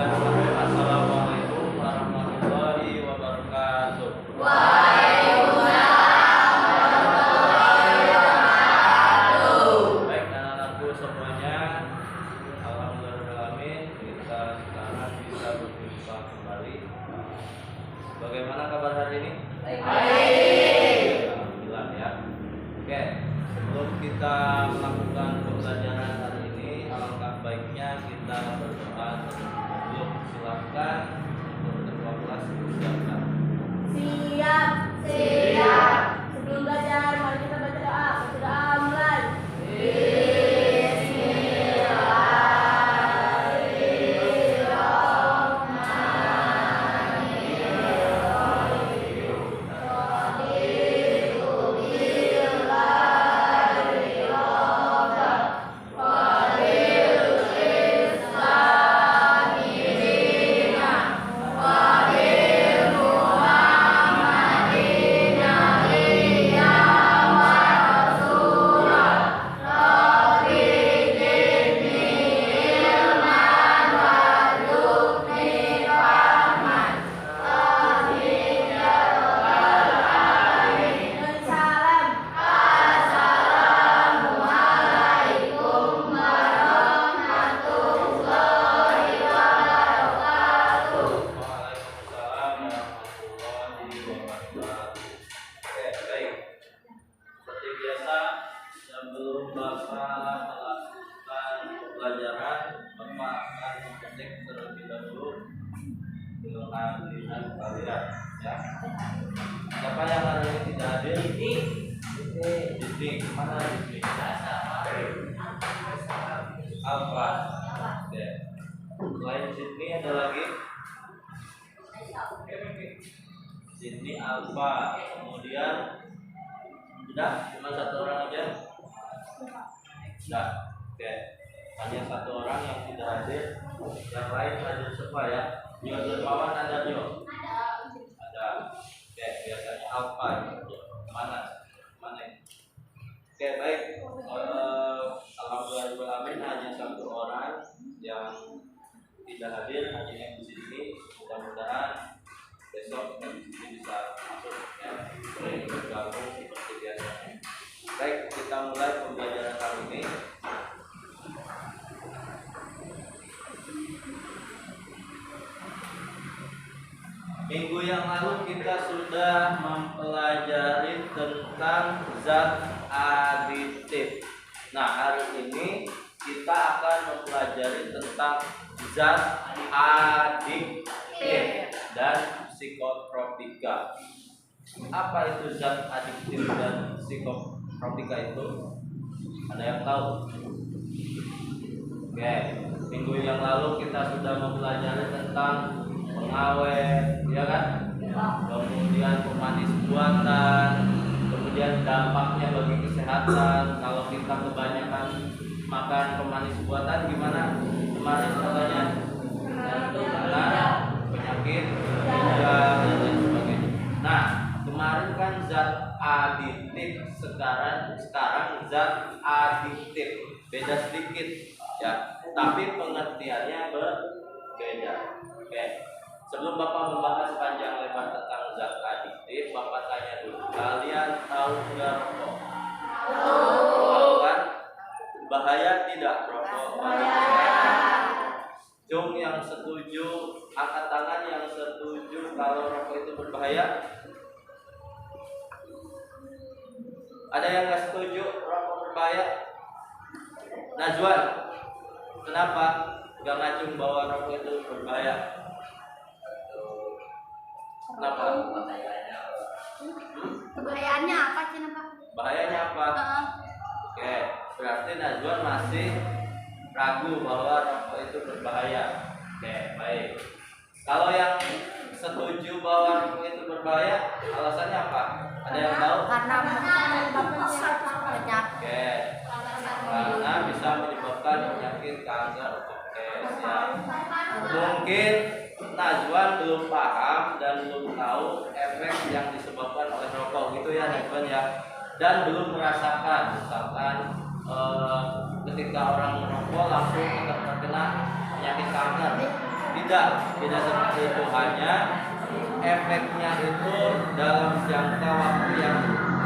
Assalamualaikum warahmatullahi wabarakatuh. Waalaikumsalam warahmatullahi wabarakatuh. Baik anak-anakku semuanya, alhamdulillah kita sekarang bisa berjumpa kembali. Bagaimana kabar hari ini? Baik. Alhamdulillah ya. Oke, sebelum kita melakukan pembelajaran hari ini, alangkah baiknya kita berdoa terlebih dahulu. Silakan untuk ketua kelas silakan. Siap. Sebelum belajar, mari kita baca doa. Baca doa mulai. Waalaikumsalam warahmatullahi wabarakatuh. Oke, baik. Seperti biasa, sebelum Bapak melakukan pembelajaran, Bapak akan mengecek terlebih dahulu kehadiran kalian, ya. Siapa yang hari ini tidak hadir? Didi. Mana Didi? Alfa. Oke. Selain Sydney ada lagi? Sydney, Alfa. Kemudian sudah cuma satu orang aja. Sudah. Oke. Hanya satu orang yang tidak hadir. Yang lain hadir semua ya. Dio Dermawan ada Dio? Ada. Oke. Biasanya Alfa. Mana? Oke, baik. Alhamdulillah hanya satu orang yang tidak hadir, hanya yang di sini. Mudah-mudahan besok yang di sini bisa masuk ya, bergabung seperti biasanya. Baik, kita mulai pembelajaran kali ini. Minggu yang lalu kita sudah mempelajari tentang zat aditif. Nah, hari ini kita akan mempelajari tentang zat adiktif dan psikotropika. Apa itu zat adiktif dan psikotropika itu? Ada yang tahu? Oke, minggu yang lalu kita sudah mempelajari tentang pengawet, ya kan? Kemudian pemanis buatan, kemudian dampaknya bagi kesehatan. Kalau kita kebanyakan makan pemanis buatan gimana? Kemarin katanya karena penyakit ginjal dan lain sebagainya. Nah, kemarin kan zat aditif, sekarang zat adiktif. Beda sedikit ya, tapi pengertiannya berbeda. Oke. Sebelum Bapak membahas panjang lebar tentang zat adiktif, Bapak tanya dulu, kalian tahu nggak rokok? Tahu kan? Bahaya tidak rokok? Bahaya. Jom yang setuju, angkat tangan yang setuju kalau rokok itu berbahaya. Ada yang nggak setuju rokok berbahaya? Najwan, kenapa nggak ngacung bahwa rokok itu berbahaya? Kenapa? Bahayaannya apa sih, Pak? Bahayanya apa? Oke, berarti Najwan masih ragu bahwa rokok itu berbahaya. Oke, baik. Kalau yang setuju bahwa rokok itu berbahaya, alasannya apa? Ada yang tahu? Karena penyakit. Oke, karena bisa menyebabkan penyakit kanker. Oke, siap. Mungkin Najwan belum paham dan belum tahu efek yang disebabkan oleh rokok gitu ya Najwan ya, dan belum merasakan misalkan ketika orang merokok langsung terkena penyakit kanker. Tidak seperti itu, hanya efeknya itu dalam jangka waktu yang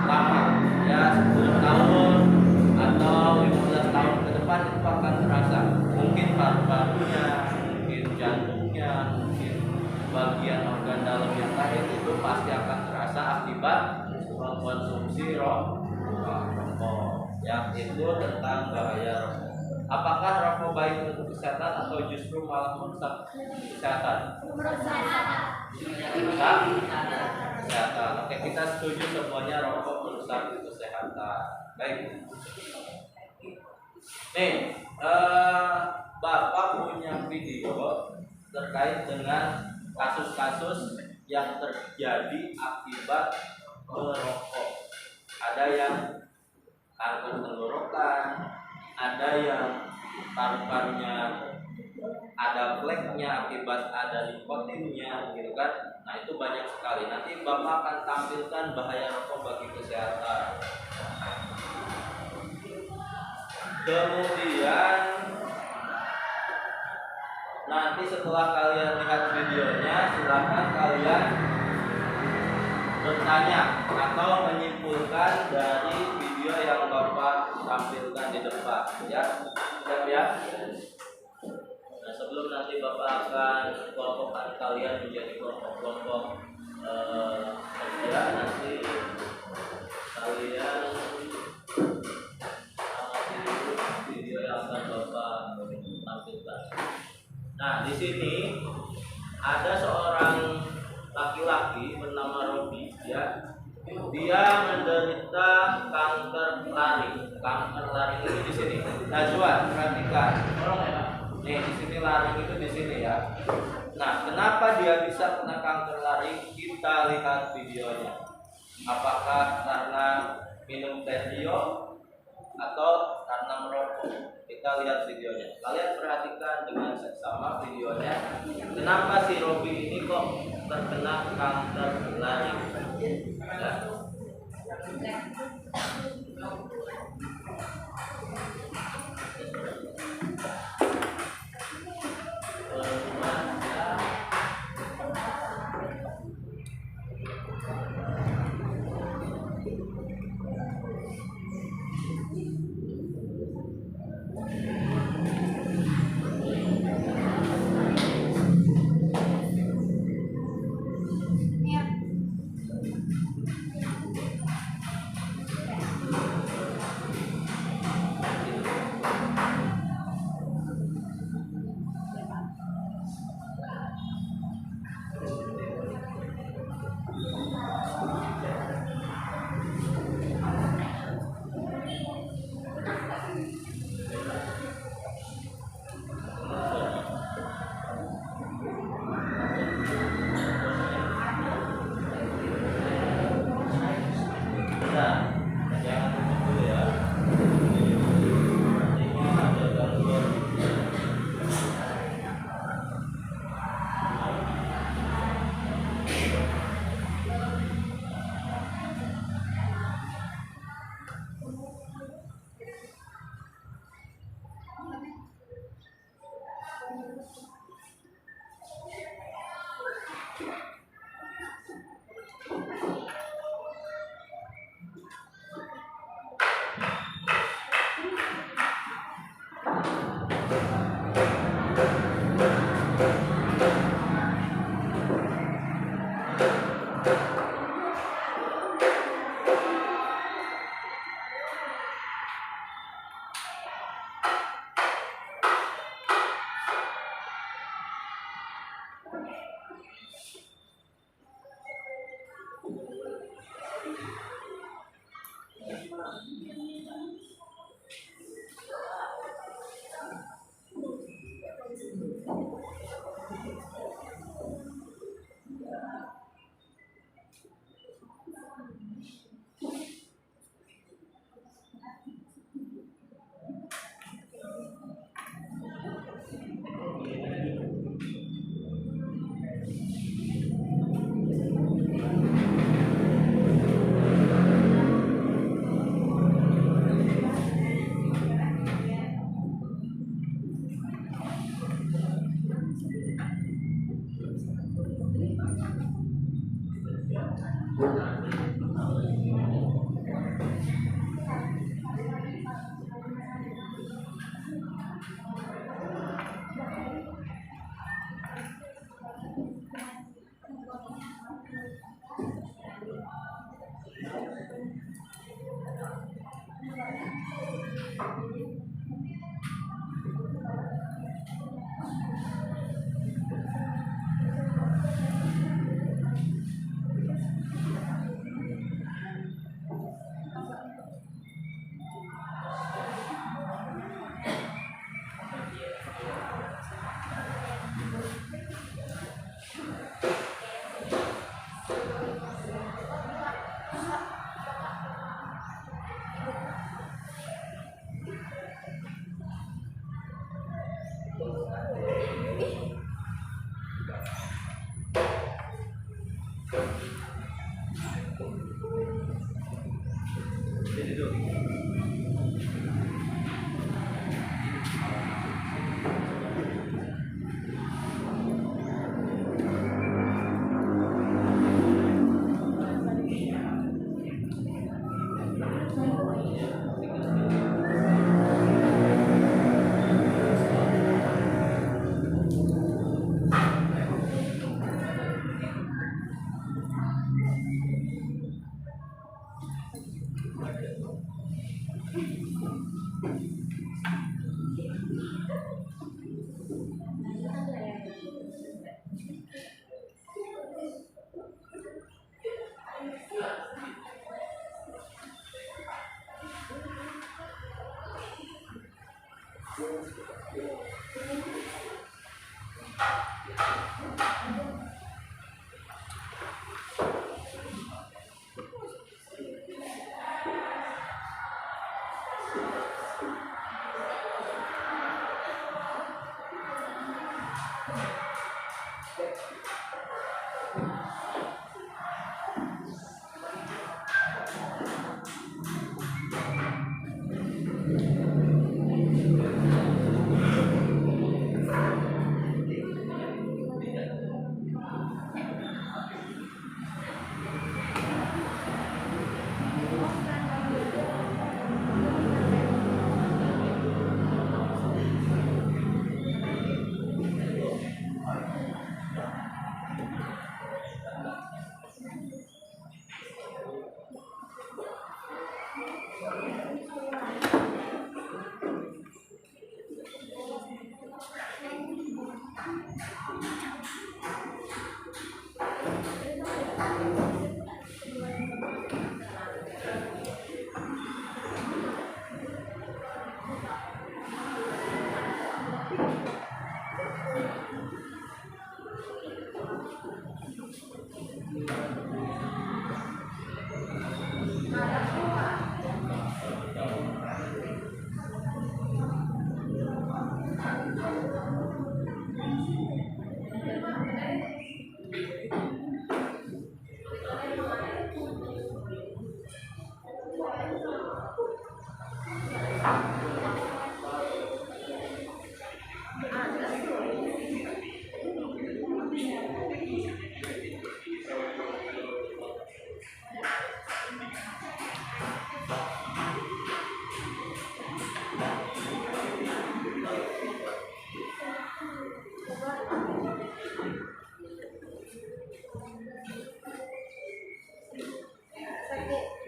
lama, ya 10 tahun atau 15 tahun ke depan itu akan terasa. Mungkin paru-parunya, mungkin jantungnya, mungkin bagian organ dalam yang lain itu pasti akan terasa akibat mengkonsumsi rokok. Yang itu tentang bahaya rokok. Apakah rokok baik untuk kesehatan atau justru malah merusak kesehatan? Merusak kesehatan. Oke, kita setuju semuanya rokok merusak kesehatan. Baik. Nih, Bapak punya video terkait dengan kasus-kasus yang terjadi akibat merokok. Ada yang kanker tenggorokan, ada yang paru-parunya ada fleknya akibat ada nikotinnya, gitu kan. Nah, itu banyak sekali. Nanti Bapak akan tampilkan bahaya rokok bagi kesehatan. Kemudian nanti setelah kalian lihat videonya, silakan kalian bertanya atau menyimpulkan dari video yang Bapak tampilkan di depan, ya. Siap ya? Nah, sebelum nanti Bapak akan kelompokkan kalian menjadi kelompok-kelompok kerja, nanti kalian amati dulu video yang akan Bapak tampilkan. Nah, di sini ada seorang laki-laki bernama Robi, ya. Dia menderita kanker laring. Kanker laring itu di sini. Najwa, perhatikan. Nih, di sini laring itu di sini, ya. Nah, kenapa dia bisa kena kanker laring? Kita lihat videonya. Apakah karena minum teh dio atau karena merokok? Kita lihat videonya. Kalian perhatikan dengan seksama videonya. Kenapa si Robi ini kok terkena kanker laring? Ya.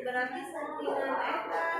Berarti sampingan eta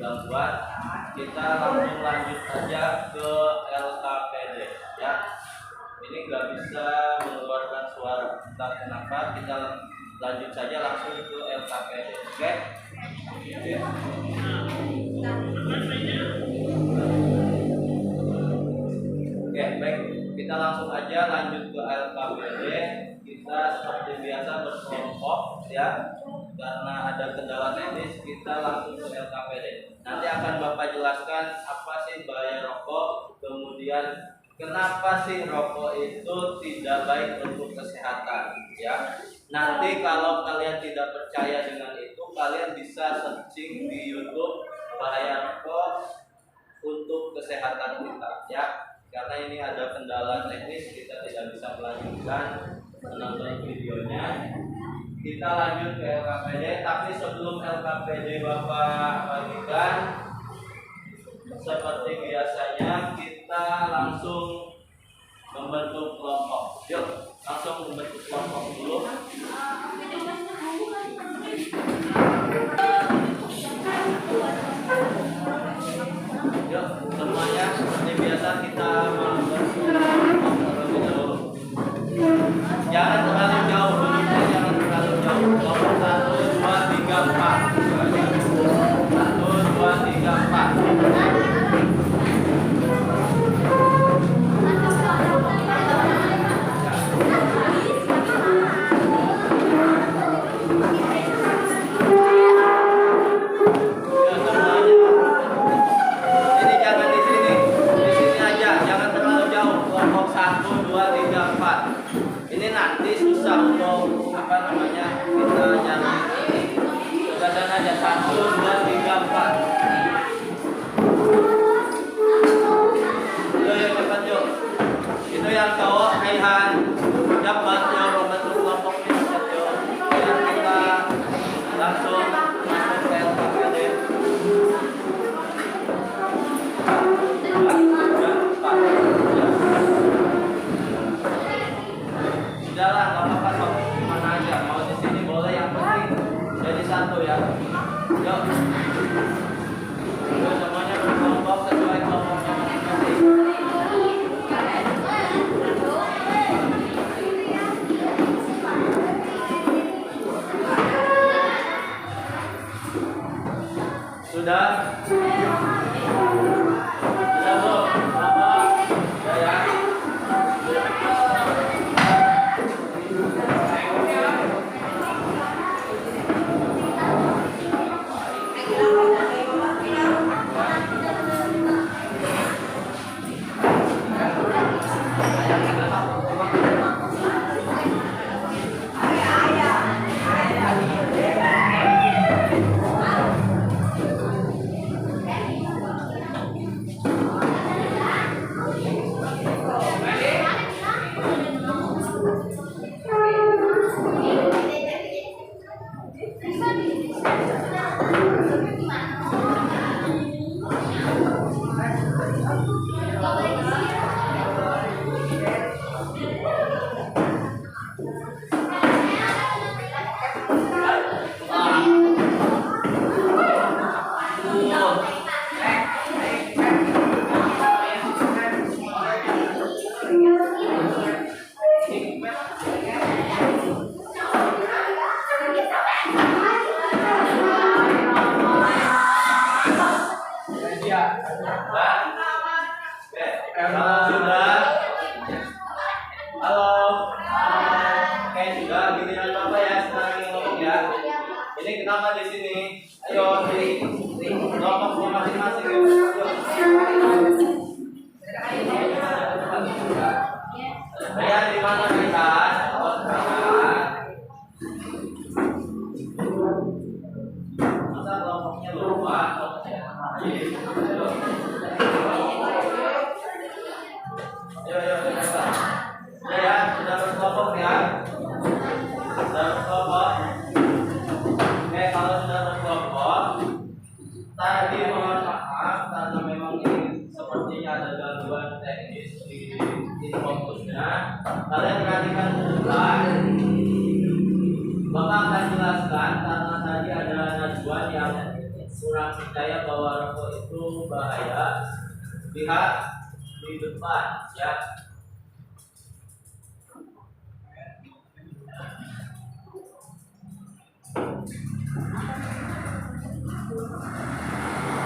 gangguan, kita langsung lanjut aja ke LKPD ya. Ini nggak bisa mengeluarkan suara, entah kenapa. Kita lanjut saja langsung ke LKPD. Oke? Oke, baik. Kita langsung aja lanjut ke LKPD. Kita seperti biasa berkelompok ya. Karena ada kendala teknis, kita langsung ke LKPD. Nanti akan Bapak jelaskan apa sih bahaya rokok, kemudian kenapa sih rokok itu tidak baik untuk kesehatan ya. Nanti kalau kalian tidak percaya dengan itu, kalian bisa searching di YouTube bahaya rokok untuk kesehatan kita ya. Karena ini ada kendala teknis, kita tidak bisa melanjutkan menonton videonya. Kita lanjut ke LKPD, tapi sebelum LKPD Bapak bagikan, seperti biasanya kita langsung membentuk kelompok. Yuk, langsung membentuk kelompok dulu. Yuk, semuanya seperti biasa kita membentuk kelompok terlebih dahulu. Jangan terlalu jauh, bentuknya jangan terlalu jauh. Kelompok 1, 2, 3, 4. 1, 2, 3, 4. Yang cowok Raihan dapat yang membentuk kelompoknya biar kita langsung masuk ke LKPD. Sudahlah, nggak apa-apa kok, mana aja mau di sini boleh, yang penting jadi satu ya. Yuk, semuanya berkelompok sesuai kelompoknya masing-masing. Sudah? Sudah belum? Apa? Sudah ya? Ini kenapa di sini? Ayo di kelompok masing-masing ya. Lihat di mana lihat? Masa kelompoknya lupa? Ayo, ya, sudah berkelompok ya. Sudah berkelompok. Kalau sudah berkelompok, tadi mohon maaf karena memang ini sepertinya ada gangguan teknis di fokusnya. Kalian perhatikan betul-betul. Bapak akan jelaskan karena tadi ada Najwan yang kurang percaya bahwa rokok itu bahaya, lihat di depan ya.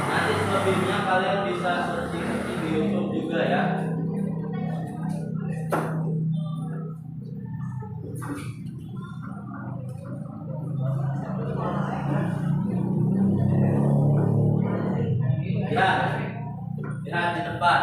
Nanti selebihnya kalian bisa searching di YouTube juga ya. Lihat di depan.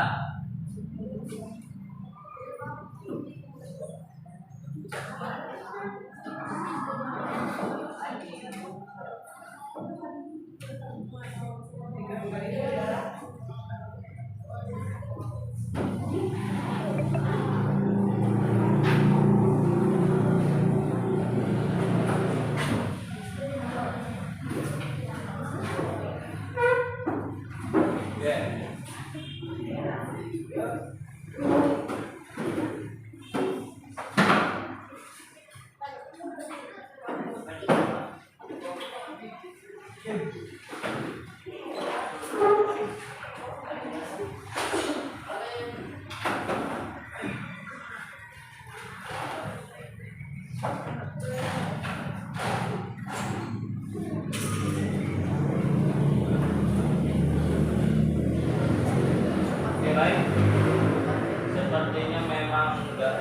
Baik, sepertinya memang nggak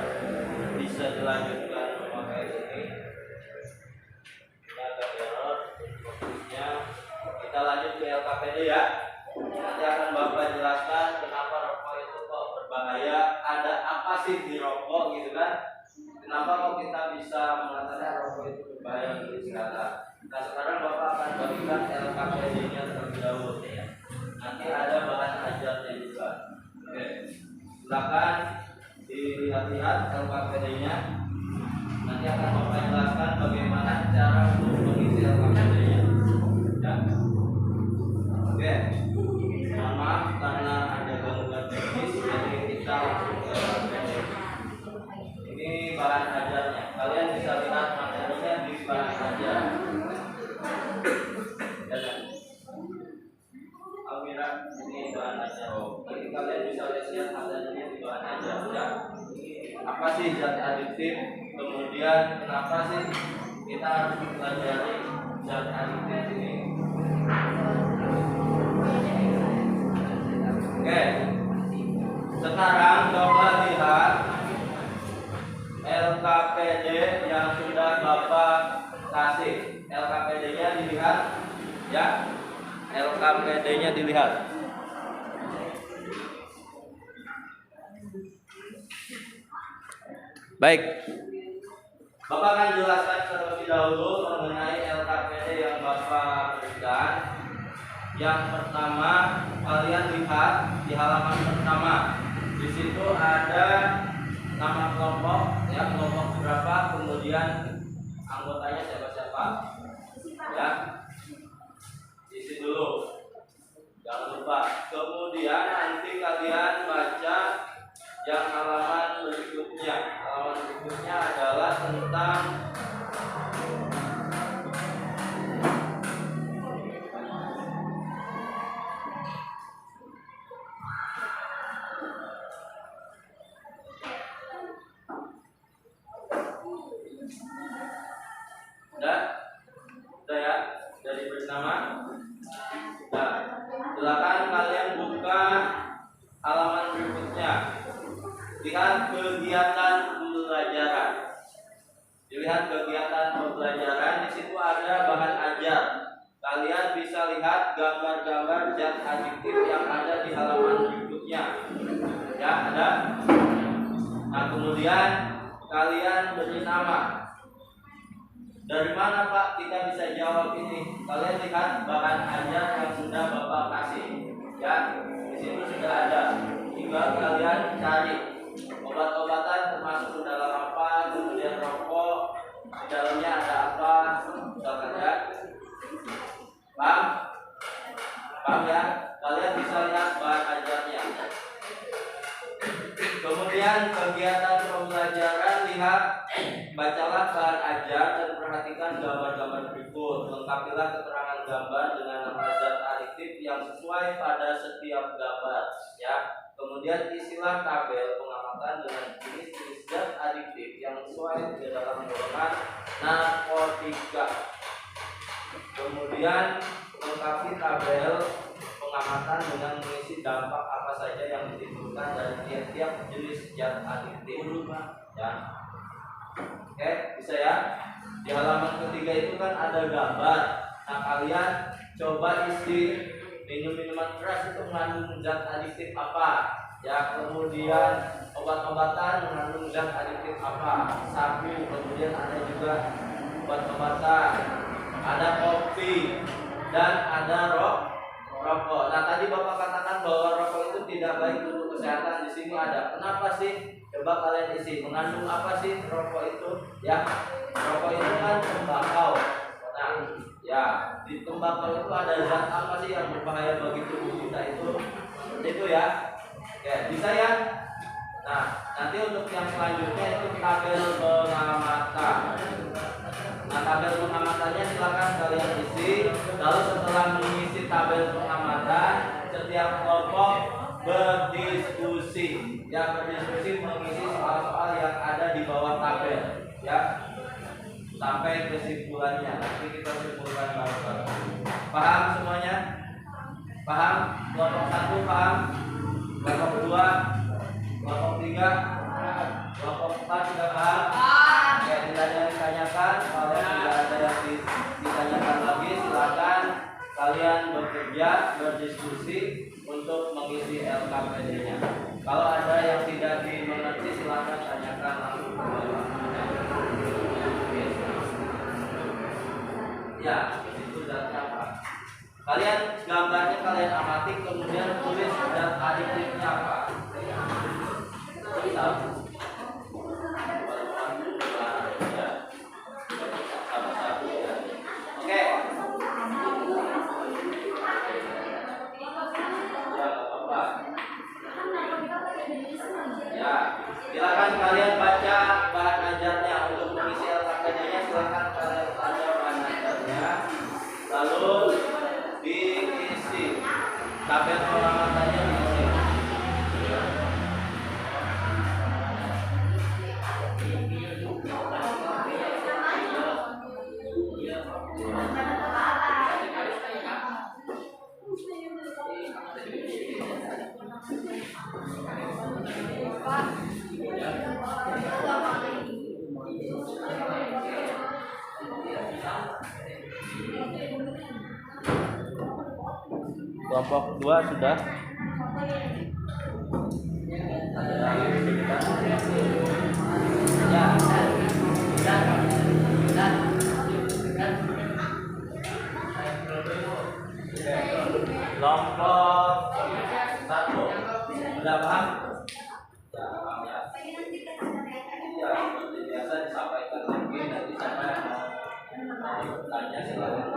bisa dilanjutkan memakai ini. Ini agak error fokusnya. Kita lanjut ke LKPD ya. Nanti akan Bapak jelaskan kenapa rokok itu kok berbahaya, ada apa sih di rokok gitu kan. Kenapa kok kita bisa mengatakan rokok itu berbahaya bagi kesehatan. Nah sekarang Bapak akan bagikan LKPD-nya terlebih dahulu ya. Nanti ada bahan ajarnya juga. Oke, silakan dilihat-lihat LKPD-nya. Nanti akan Bapak jelaskan bagaimana cara untuk mengisi LKPD-nya. Ya. Oke, mohon maaf karena ada gangguan teknis, jadi kita langsung ke LKPD. Ini bahan ajarnya. Kalian bisa lihat materinya di bahan ajar. Almira, ini bahan ajar. Jadi kalian bisa lihat materinya di bahan ajar ya. Apa sih zat adiktif? Kemudian kenapa sih kita harus mempelajari zat adiktif ini? Oke, sekarang coba lihat LKPD yang sudah Bapak kasih. LKPD-nya dilihat ya. LKPD-nya dilihat. Baik, Bapak akan jelaskan terlebih dahulu mengenai LKPD yang Bapak berikan. Yang pertama, kalian lihat di halaman pertama. Di situ ada nama kelompok, ya kelompok berapa, kemudian anggotanya siapa-siapa, ya. Isi dulu, jangan lupa. Kemudian nanti kalian baca yang halaman berikutnya. Halaman berikutnya adalah tentang udah ya, jadi bersama. Nah, silakan kalian buka halaman berikutnya. Lihat kegiatan pembelajaran. Dilihat kegiatan pembelajaran, di situ ada bahan ajar. Kalian bisa lihat gambar-gambar zat adiktif yang ada di halaman berikutnya. Ya, ada. Nah, kemudian kalian beri nama. Dari mana Pak kita bisa jawab ini? Kalian lihat bahan ajar yang sudah Bapak kasih. Ya, di situ sudah ada. Tinggal kalian cari obat-obatan termasuk dalam apa, kemudian rokok, di dalamnya ada apa, misalkan ya. Paham? Paham ya? Kalian bisa lihat bahan ajarnya. Kemudian kegiatan pembelajaran, lihat, bacalah bahan ajar dan perhatikan gambar-gambar berikut. Lengkapilah keterangan gambar dengan nama zat adiktif yang sesuai pada setiap gambar ya. Kemudian isilah tabel pengamatan dengan jenis-jenis zat adiktif yang sesuai di dalam golongan narkotika. Kemudian lengkapi tabel pengamatan dengan mengisi dampak apa saja yang ditimbulkan dari tiap-tiap jenis zat adiktif ya. Oke, bisa ya. Di halaman ketiga itu kan ada gambar. Nah, kalian coba isi minuman keras itu mengandung zat adiktif apa? Ya, kemudian obat-obatan mengandung zat adiktif apa? Sabu, kemudian ada juga obat-obatan, ada kopi, dan ada rokok. Nah, tadi Bapak katakan bahwa rokok itu tidak baik untuk kesehatan. Di sini ada. Kenapa sih? Coba kalian isi. Mengandung apa sih rokok itu? Ya, rokok itu kan tembakau. Nah, ya, di tembakau itu ada zat apa sih yang berbahaya bagi tubuh kita itu? Seperti itu ya. Oke, bisa ya? Nah, nanti untuk yang selanjutnya itu tabel pengamatan. Nah, tabel pengamatannya silakan kalian isi. Lalu setelah mengisi tabel pengamatan, setiap kelompok berdiskusi. Ya, berdiskusi mengisi soal-soal yang ada di bawah tabel. Ya, sampai kesimpulannya. Nanti kita simpulkan bareng-bareng. Paham semuanya? Paham? Kelompok 1 paham? Kelompok 2, kelompok 3, kelompok 4 sudah paham? Ya, tidak ada yang ditanyakan. Kalau tidak ada yang ditanyakan lagi, silakan kalian bekerja, berdiskusi untuk mengisi LKPD-nya. Kalau ada yang tidak dimengerti, silakan tanyakan langsung ke bawah. Ya, itu zatnya apa? Kalian gambarnya kalian amati, kemudian tulis zat adiktifnya apa? Tahu? Oke. Ya, silakan kalian baca bahan ajarnya. Untuk mengisi LKPD-nya silakan kalian baca bahan ajarnya. Lalu diisi tabel pengamatannya diisi. Kelompok 2 sudah. Kelompok 1 sudah paham? Ya, paham ya. Ya, seperti biasa disampaikan lagi. Nanti siapa yang mau bertanya silakan.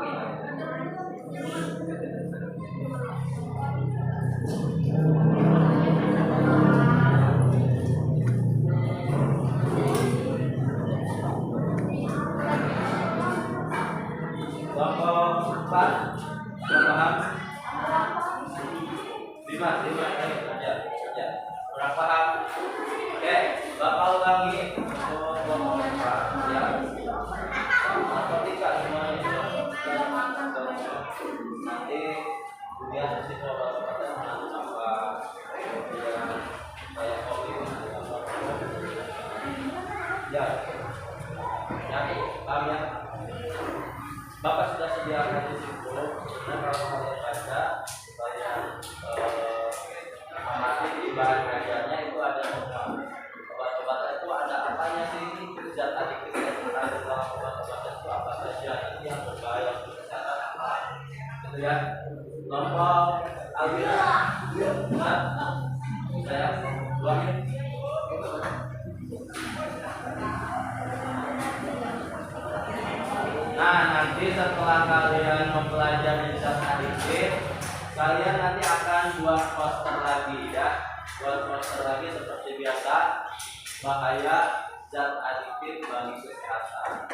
Kelompok 4 paham? 5 ayo kerja. Kurang paham? Oke, Bapak ulangi untuk kelompok 4 ya. Narkotika semuanya. Nanti kemudian siswa obat-obatan mengandung apa? Kemudian kayak kopi mengandung apa? Ya, paham ya? Bapak sudah sediakan di situ. Nah, kalau kalian baca, kalian mengamati di bahan ajarnya itu ada semua. Obat-obatan itu ada apanya sih? Zat adiktif yang ada dalam obat-obatan itu apa saja? Ini yang berbahaya untuk kesehatan apa? Gitu ya. Kelompok Alvira, saya buangin. Nah, nanti setelah kalian mempelajari zat adiktif, kalian nanti akan buat poster lagi ya. Buat poster lagi seperti biasa, bahaya zat adiktif bagi kesehatan.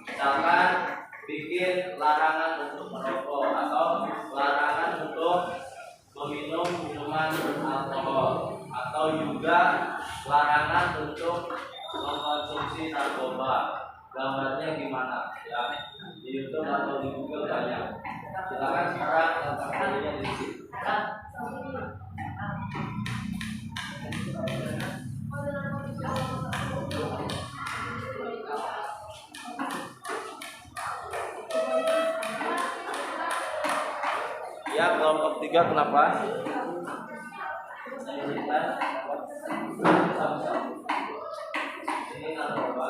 Misalkan bikin larangan untuk merokok atau larangan untuk meminum minuman alkohol atau juga larangan untuk mengkonsumsi narkoba. Gambarnya gimana ya, di YouTube atau di Google banyak. Silakan sekarang tentang videonya di sini. Ya, kelompok 3 kenapa? Ini narkoba.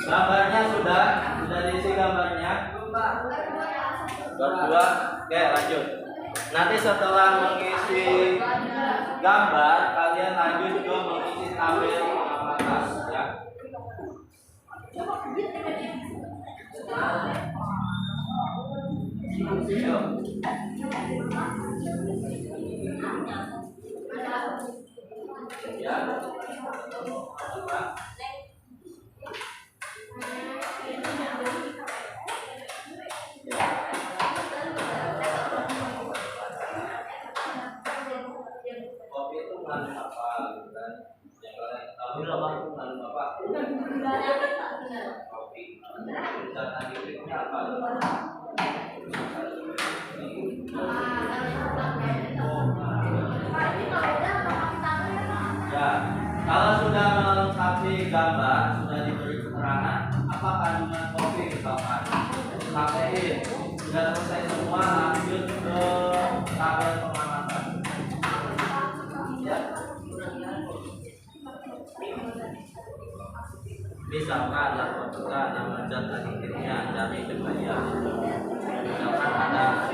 Gambarnya sudah diisi gambarnya. Berdua, oke lanjut. Nanti setelah mengisi gambar, kalian lanjut ke mengisi tabel pengamatan ya. Ya. Kopi itu mengandung apa gitu kan? Yang kalian ketahui apa itu mengandung apa? Kopi. Zat antivirusnya apa? Ya, kalau sudah melengkapi gambar, sudah diberi keterangan apa kandungan kopi misalkan, kafein, sudah selesai semua, lanjut ke tabel pengamatan. Ya. Misalkan narkotika nama zat adiktifnya dari kimia, misalkan ada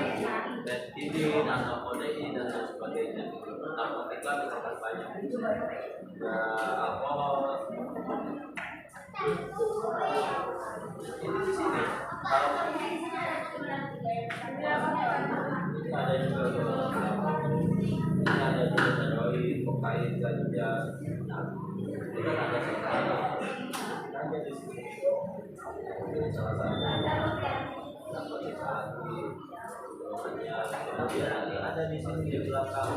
betidin atau kodein dan lain sebagainya. Narkotika misalkan banyak, ada alkohol. Ini di sini. Kalau ini ada juga ini ada juga heroin, kokain, ganja. Nah, itu kan ada sekarang. Ada di sini. Ini salah satu narkotika lagi. Tapi nanti ada di sini di belakang.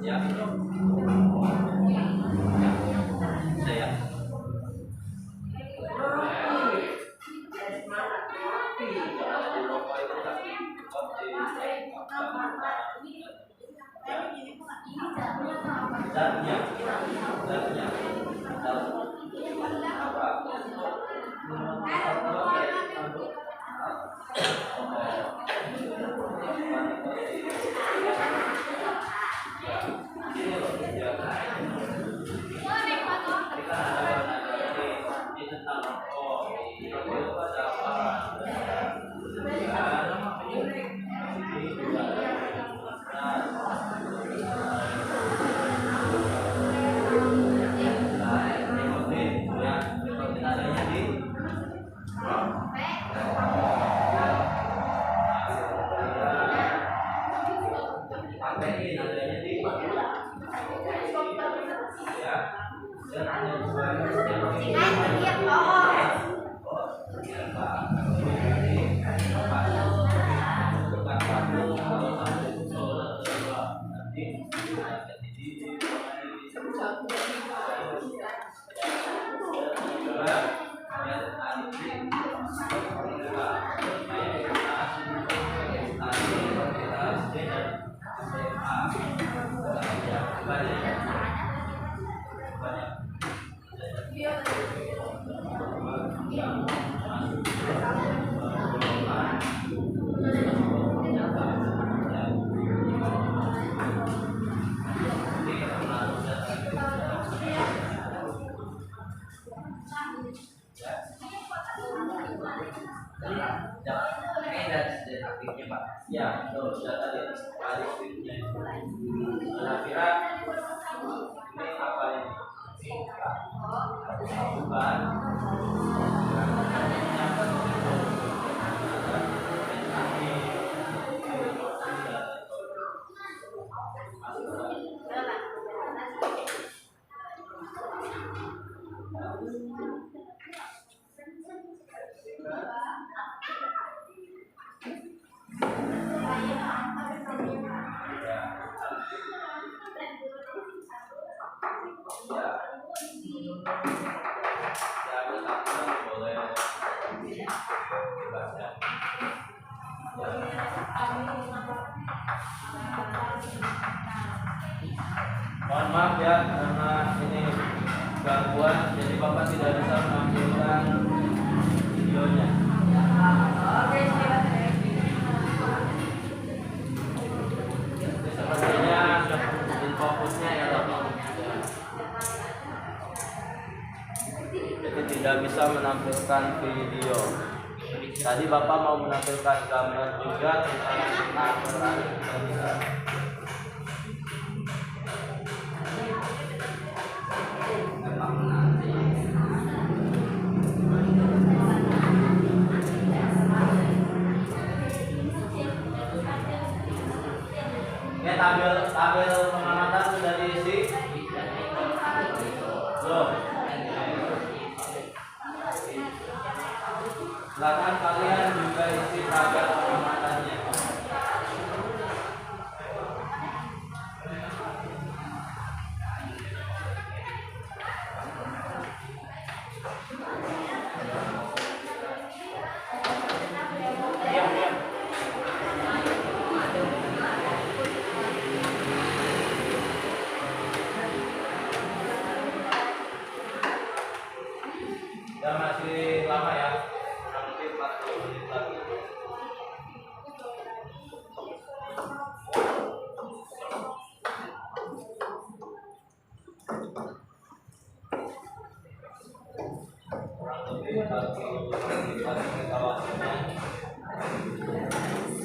Ya. Saya. Dan ada dua yang Dia pohon. Ya, betul, sudah tadi kali speednya. Kira-kira ini apa ini? Bukan. Mohon maaf ya karena ini gangguan, jadi Bapak tidak bisa menampilkan videonya. Sepertinya fokusnya ya Bapak. Jadi tidak bisa menampilkan video. Tadi Bapak mau menampilkan gambar juga tentang aturan. Ya, tabel pengamatan sudah diisi. Belum. Silakan kalian juga isi tabel pengamatannya. Ya masih lama ya, kurang lebih 40 menit lagi. Kurang lebih 40 menit lagi kita waktunya.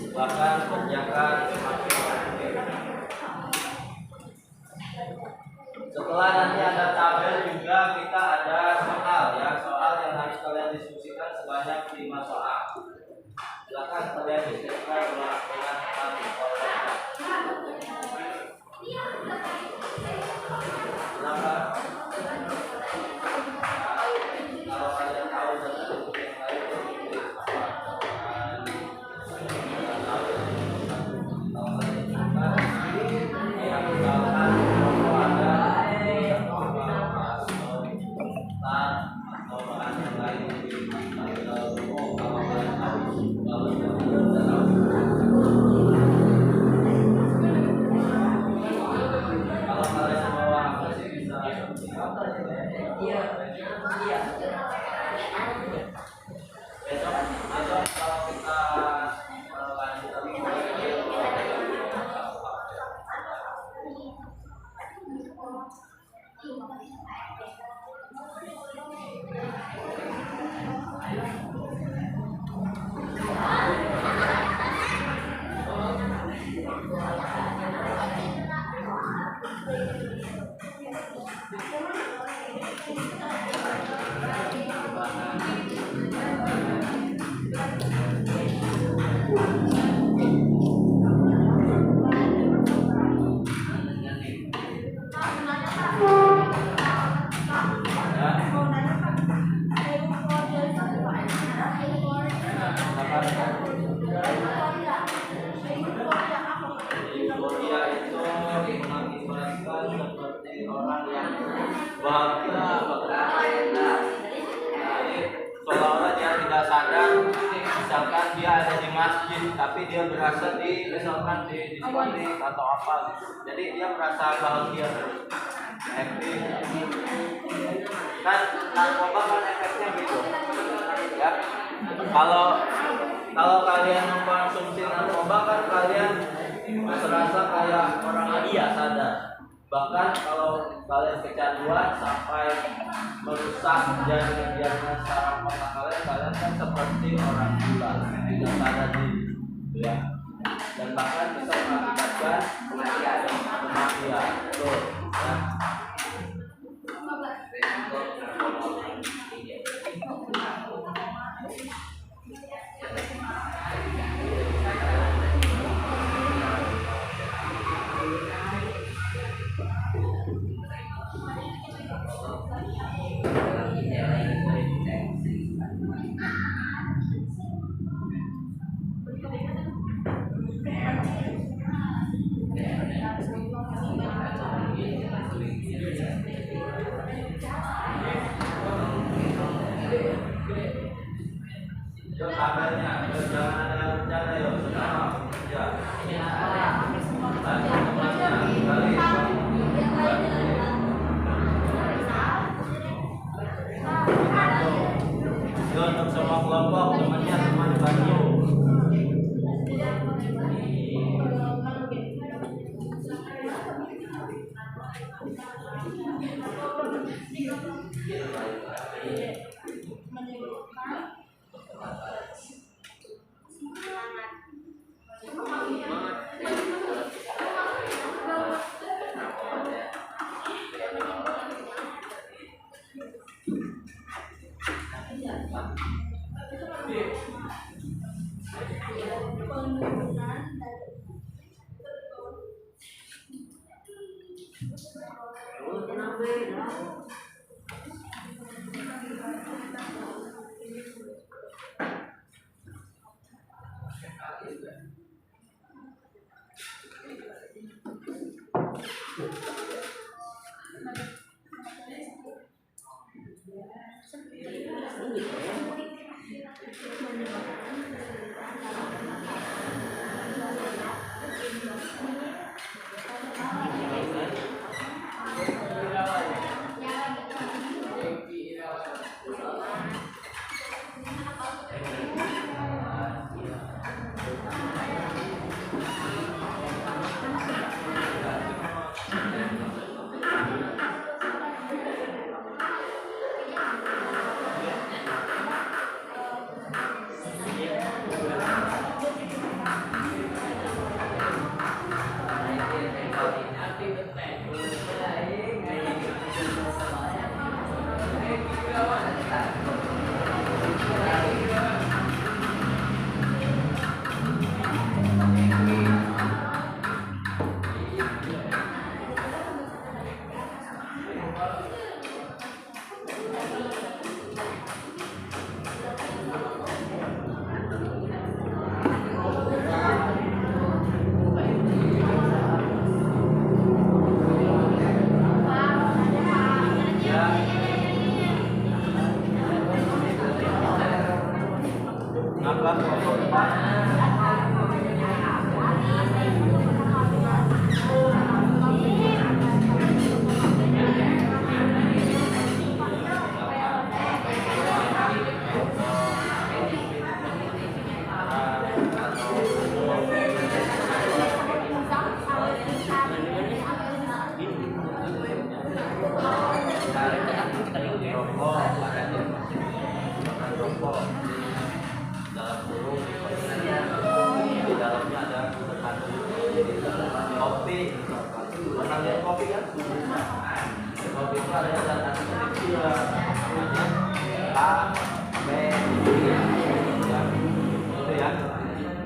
Silakan kerjakan semaksimal mungkin. Setelah nanti ada tabel juga kita ada soal ya, soal yang harus kalian diskusikan sebanyak 5 soal. Silakan kalian diskusikan dengan teman sekolahnya. Silakan. Kalau kalian tahu dengan buku yang lain, kalau kalian suka, ya misalkan kalau ada atau bahan yang lain kalau kalian bawa apa sih bisa besok kalau kita lanjut lagi orang yang bahagia banget. Jadi seolah-olah dia tidak sadar, misalkan dia ada di masjid tapi dia berasa misalkan di diskotik atau apa gitu. Jadi dia merasa bahagia, happy. Kan narkoba kan efeknya gitu ya. Kalau kalian mengkonsumsi narkoba kan kalian merasa kayak orang lagi ya, sadar. Bahkan kalau kalian kecanduan sampai merusak jaringan saraf otak kalian kan seperti orang gila, tidak sadar diri, ya. Dan bahkan bisa mengakibatkan kematian. Tuh, ya. Yuk kabarnya, jangan ada rencana yuk, sama ya. Tanya temannya, kali yuk untuk semua kelompok, temannya semua dibantu.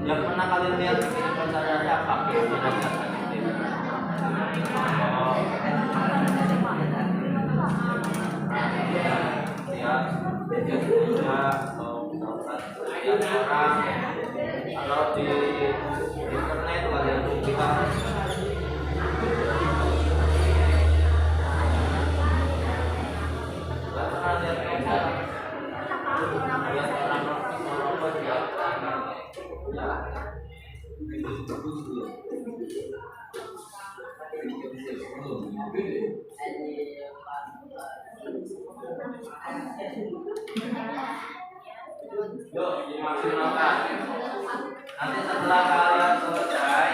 Yang pernah kalian lihat pacarnya apa? Kalau di internet kalian buka Yuk dimaksimalkan. Nanti setelah kalian selesai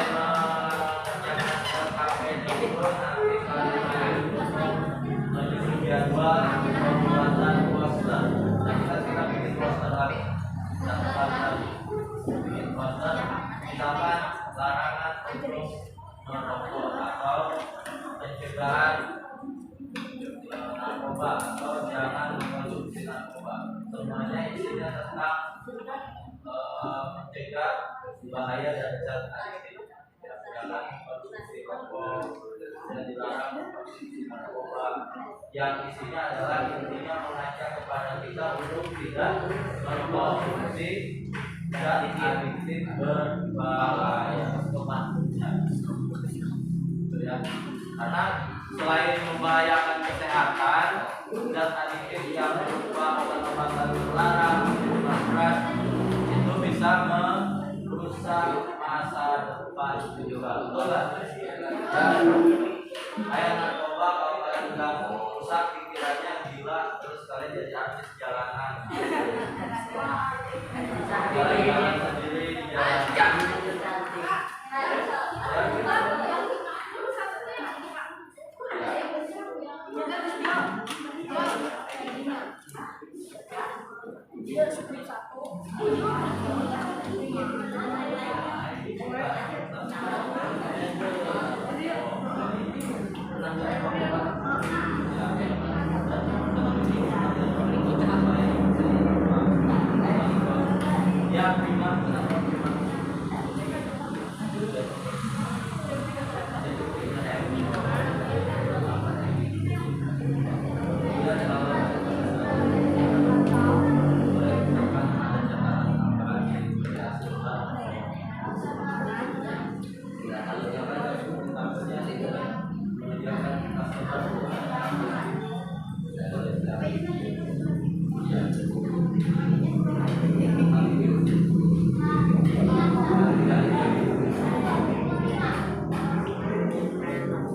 mengerjakan KPN itu, nanti kalian menyusun jadwal pembuatan poster. Nah, kita bikin poster lagi. Bikin poster, misalkan larangan untuk merokok atau pencegahan narkoba atau jangan mengkonsumsi narkoba. Semuanya isinya tentang mencegah bahaya dan zat adiktif. Jangan mengkonsumsi rokok dan dilarang mengkonsumsi narkoba. Yang isinya adalah intinya mengajak kepada kita untuk tidak mengkonsumsi zat adiktif berbahaya kematian. Ya. Karena selain membahayakan kesehatan, zat adiktif yang berupa obat-obatan terlarang, minuman keras itu bisa merusak masa depan juga. Betul nggak? Dan kayak narkoba, kalau kalian udah rusak pikirannya, gila, terus kalian jadi artis jalanan. Jalan-jalan sendiri di jalan.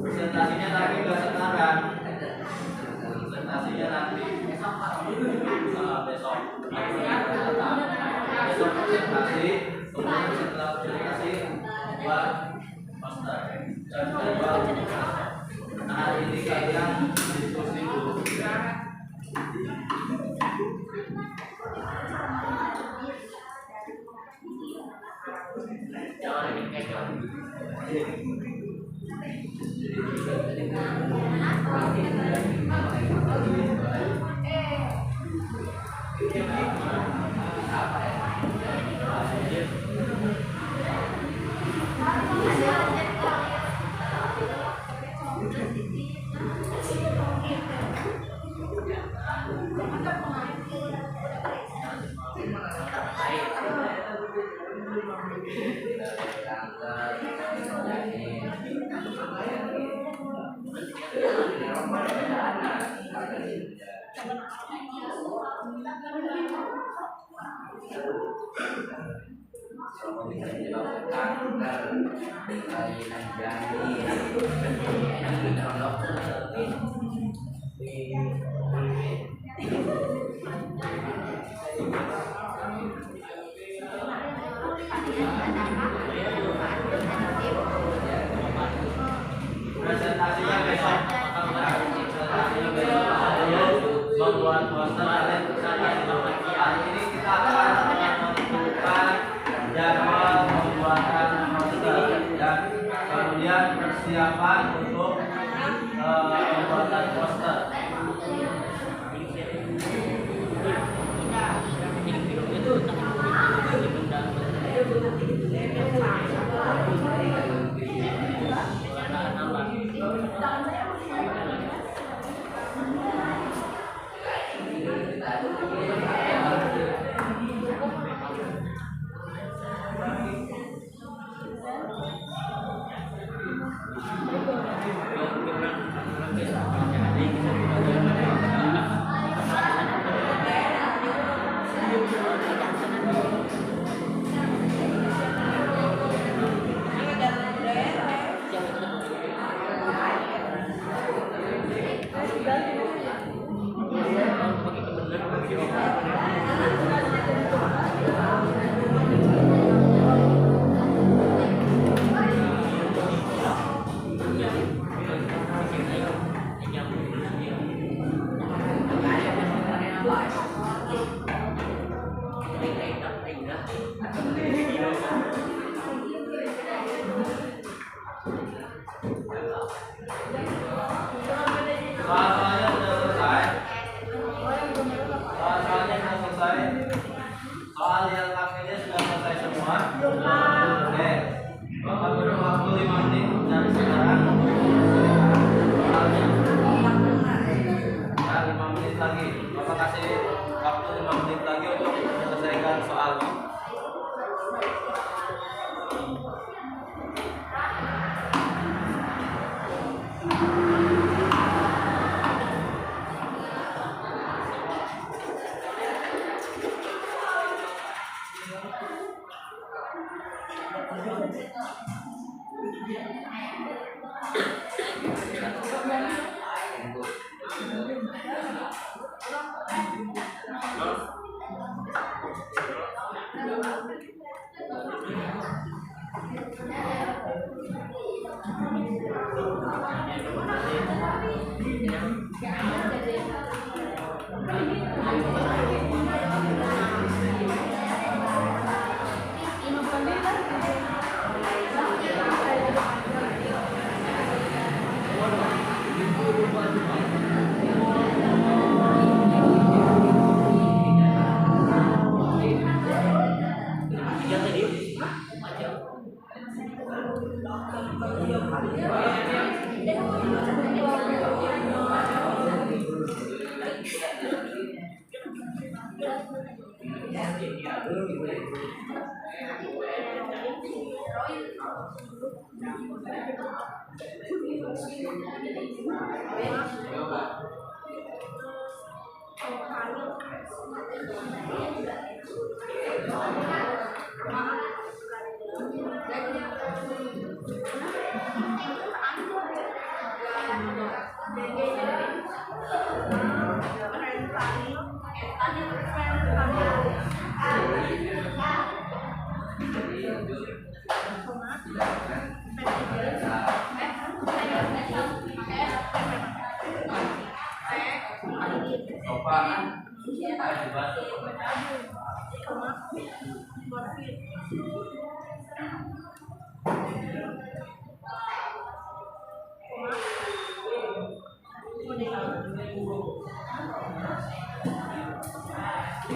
Presentasinya tadi nggak sekarang. Presentasinya nanti besok. Besok presentasi, kemudian setelah presentasi buat poster. Nah, hari ini kalian diskusi dulu. Jangan dikejar. Presentasinya besok. Membuat poster kalian presentasi. Hari ini kita akan menentukan jadwal pembuatan poster dan kemudian persiapan untuk pembuatan poster.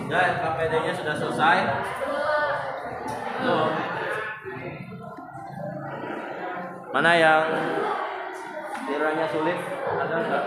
Ya, KPD-nya sudah selesai. Tuh. Mana yang kiranya sulit? Ada enggak?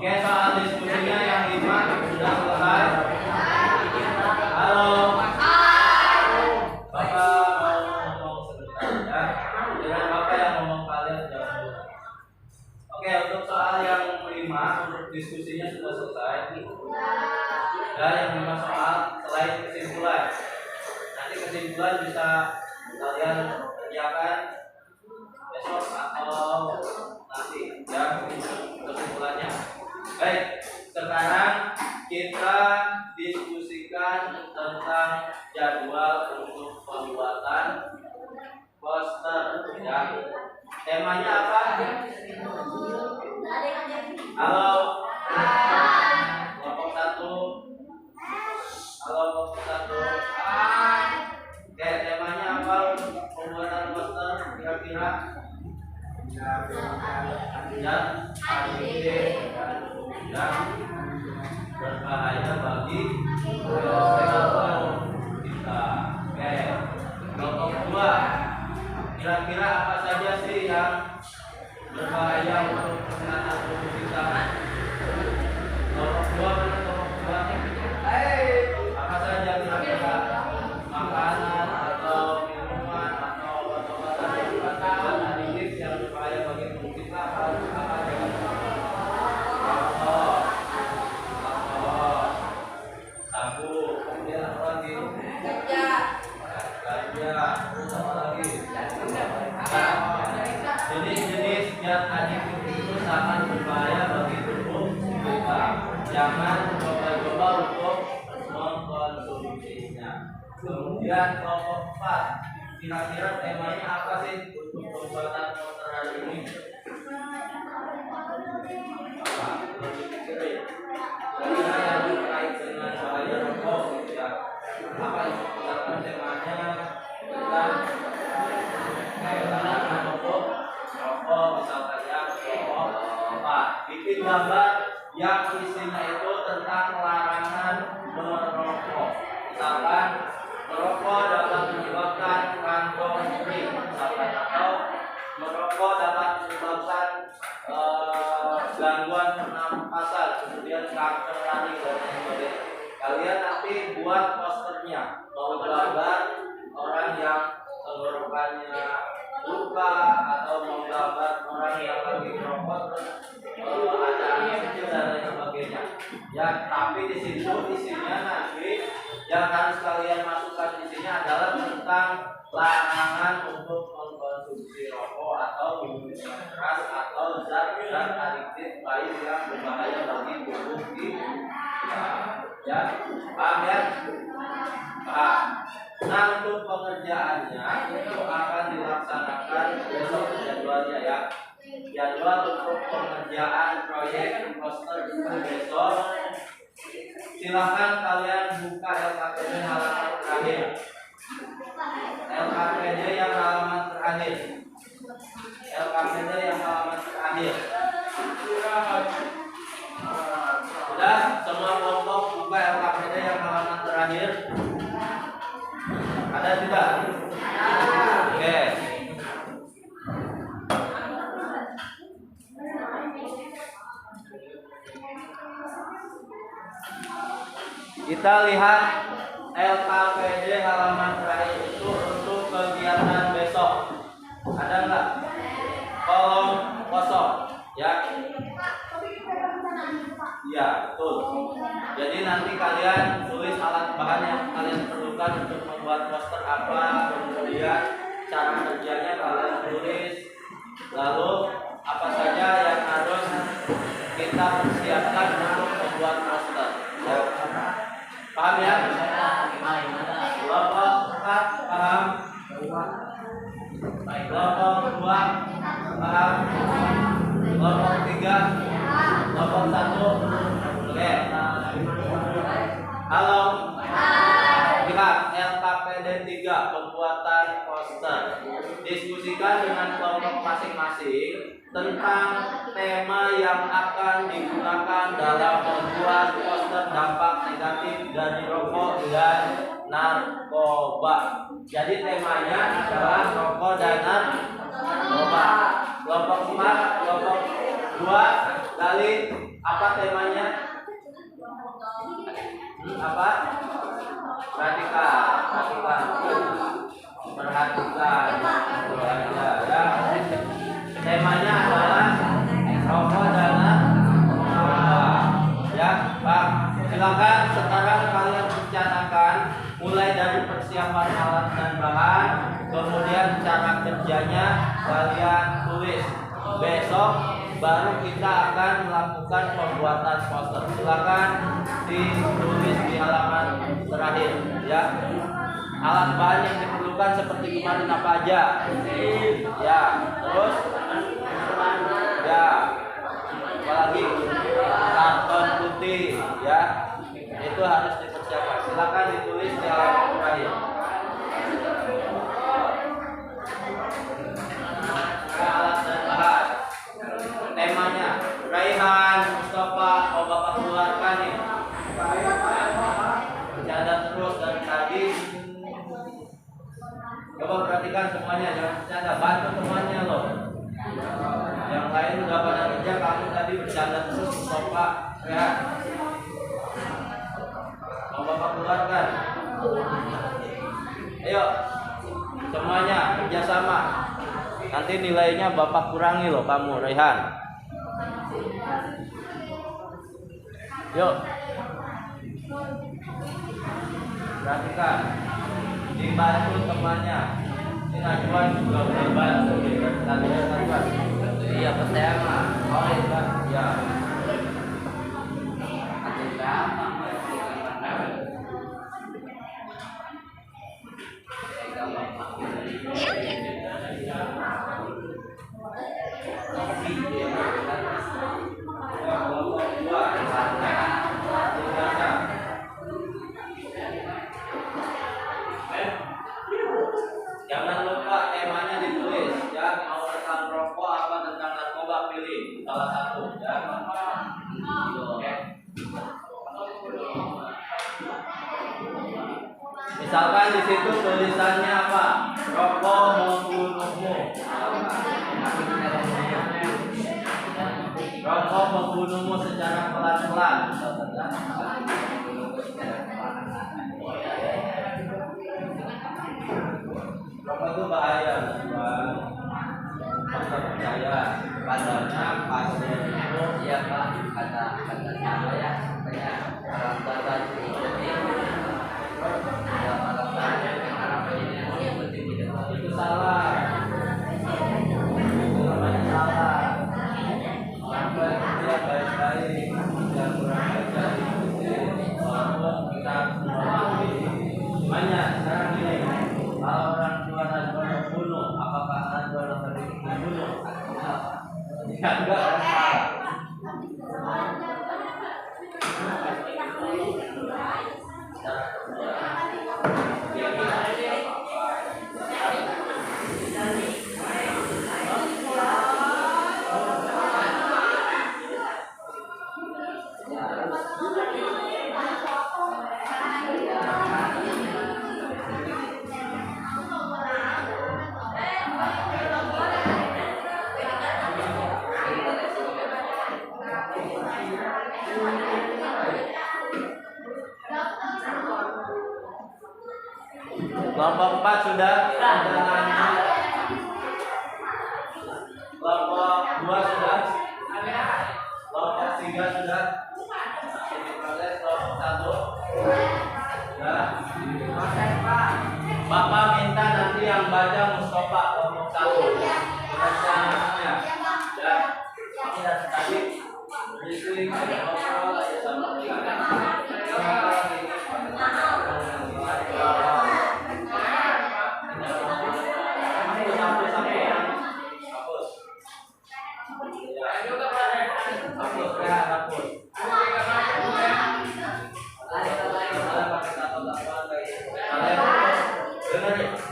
Oke, soal diskusinya yang 5 sudah selesai. Halo. Bapak mau ngomong sebentar ya. Dengan Bapak yang ngomong kalian jangan lupa. Oke, untuk soal yang 5 untuk diskusinya sudah selesai. Dan yang 5 soal selain kesimpulan. Nanti kesimpulan bisa kalian kerjakan besok atau nanti ya kesimpulannya. Baik, sekarang kita diskusikan tentang jadwal untuk pembuatan poster ya. Temanya apa? Halo. Kelompok 1. Halo kelompok 1. Oke, temanya apa untuk pembuatan poster kira-kira? dan aditif yang berbahaya bagi kesehatan kita. Oke, kelompok 2, kira-kira apa saja sih yang berbahaya untuk kesehatan tubuh kita? Kelompok 2 mana kelompok 2? Apa saja kira-kira? Makanan atau minuman atau obat-obatan yang berbahaya aditif yang berbahaya bagi tubuh kita apa aja? Alkohol, sabu, kemudian apa lagi? Ganja, terus apa lagi? Jenis-jenis zat aditif itu sangat berbahaya bagi tubuh kita. Jangan coba-coba untuk mengkonsumsinya. Kemudian kelompok 4, kira-kira temanya apa sih untuk pembuatan poster hari ini? Apa? Lebih pikirin. Kira-kira yang terkait dengan bahaya rokok gitu ya. Apa itu misalkan temanya tentang kaitan rokok, misalkan ya rokok apa? Bikin gambar yang isinya itu tentang larangan merokok. Misalkan merokok dapat menyebabkan kantong kering, misalkan, atau merokok dapat menyebabkan gangguan pernapasan, kemudian kanker rahim dan lain sebagainya. Kalian nanti buat posternya, mau gambar orang yang tenggorokannya luka atau mau gambar orang yang lagi merokok terus ada anak kecil dan lain sebagainya. Ya, tapi di situ isinya nanti yang harus kalian masukkan di sini adalah tentang larangan untuk mengkonsumsi rokok atau minuman keras atau zat-zat adiktif lain yang berbahaya bagi tubuh kita. Ya, paham ya? Paham. Nah, untuk pengerjaannya itu akan dilaksanakan besok jadwalnya ya. Jadwal untuk pengerjaan proyek poster kita besok. Silakan kalian buka LKPD halaman terakhir. LKPD yang halaman terakhir. LKPD yang halaman terakhir. Sudah, semua kelompok buka LKPD yang halaman terakhir. Ada tidak? Oke. Kita lihat LKPD halaman terakhir itu untuk kegiatan besok. Ada nggak? Kolom kosong, ya? Iya, betul. Jadi nanti kalian tulis alat bahan yang kalian perlukan untuk membuat poster apa, kemudian cara kerjanya kalian tulis. Lalu apa saja yang harus kita persiapkan untuk membuat poster. Ya. Paham ya? Kelompok 4 paham? Kelompok 2 paham? Kelompok 3, kelompok 1. Oke. Halo. Lihat LKPD 3 pembuatan poster. Diskusikan dengan kelompok masing-masing tentang tema yang akan digunakan dalam membuat poster dampak negatif dari rokok dan narkoba. Jadi temanya adalah rokok dan narkoba. Kelompok 4, kelompok 2, Gali, apa temanya? Apa? Perhatikan. Ya. Temanya adalah rokok dan narkoba. Ya, Pak. Silakan sekarang kalian rencanakan mulai dari persiapan alat dan bahan, kemudian cara kerjanya kalian tulis. Besok baru kita akan melakukan pembuatan poster. Silakan ditulis di halaman terakhir, ya. Alat bahan yang diperlukan seperti kemarin apa aja? Ya, terus ya, apalagi karton putih, ya, itu harus dipersiapkan. Silakan ditulis di halaman terakhir. Alat dan bahan. Iskandar terus Mustafa Rehan. Mau Bapak keluarkan? Ayo, semuanya kerjasama. Nanti nilainya Bapak kurangi loh kamu, Rehan. Yuk. Perhatikan. Dibantu temannya. Ini Najwan juga udah bantu. Najwan. Iya, saya mah. Oh, iya, ya. Jangan lupa temanya ditulis ya, mau tentang rokok apa tentang narkoba pilih salah satu ya. Misalkan di situ tulisannya apa? Rokok membunuhmu. Rokok membunuhmu secara pelan-pelan. Rokok itu bahaya, Bang. Masa percaya padanya pasien itu ya Pak, kata saya ya, supaya orang tua diikuti. Ya malam tanya orang ini yang penting itu salah. Itu namanya salah. Orang bekerja baik-baik, yang kurang ajar diikuti. Walaupun kita semua banyak sekarang ini. Kalau orang tua Najwa membunuh, apakah Najwa lebih membunuh? Ya enggak, salah. Kelompok 4 sudah perjalanannya. Kelompok 2 sudah. Kelompok 3 sudah. Ini proses kelompok 1. Sudah. Bapak minta nanti yang baca Mustafa kelompok 1. Baca namanya. Ya. Ini dari tadi. Jadi ada ngobrol aja sama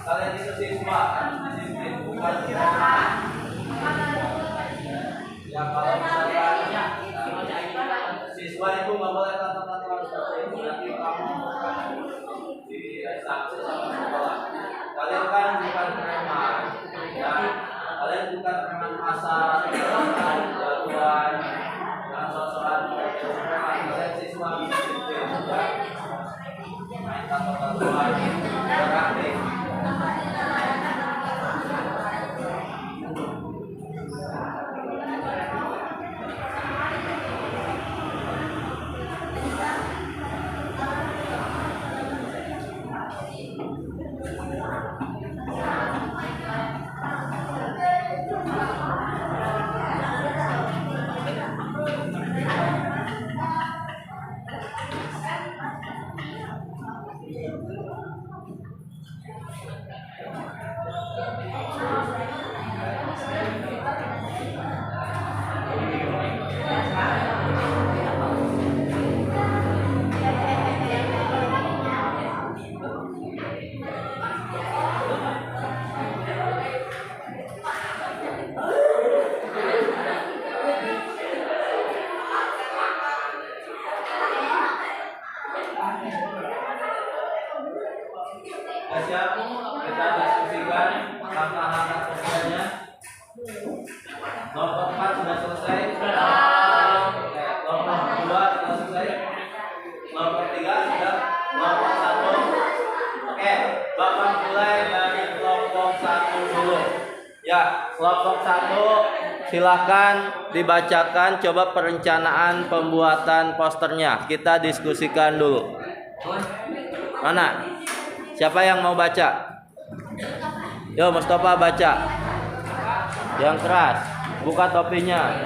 kalian itu siswa, disiplin bukan kira-kira. Ya kalau misalkan siswa itu nggak boleh kata-kata seperti itu, nanti kamu di sanksi sama sekolah. Kalian kan bukan preman, ya. Kalian bukan preman pasar, jagoan, yang sosokan preman. Kalian siswa disiplin, ya. Main kata-kata beraktif. Siap, kita diskusikan langkah-langkah kerjanya. Nomor 4 sudah selesai. Kelompok 1 silahkan dibacakan coba perencanaan pembuatan posternya. Kita diskusikan dulu. Mana? Siapa yang mau baca? Yo, Mustafa baca. Yang keras. Buka topinya.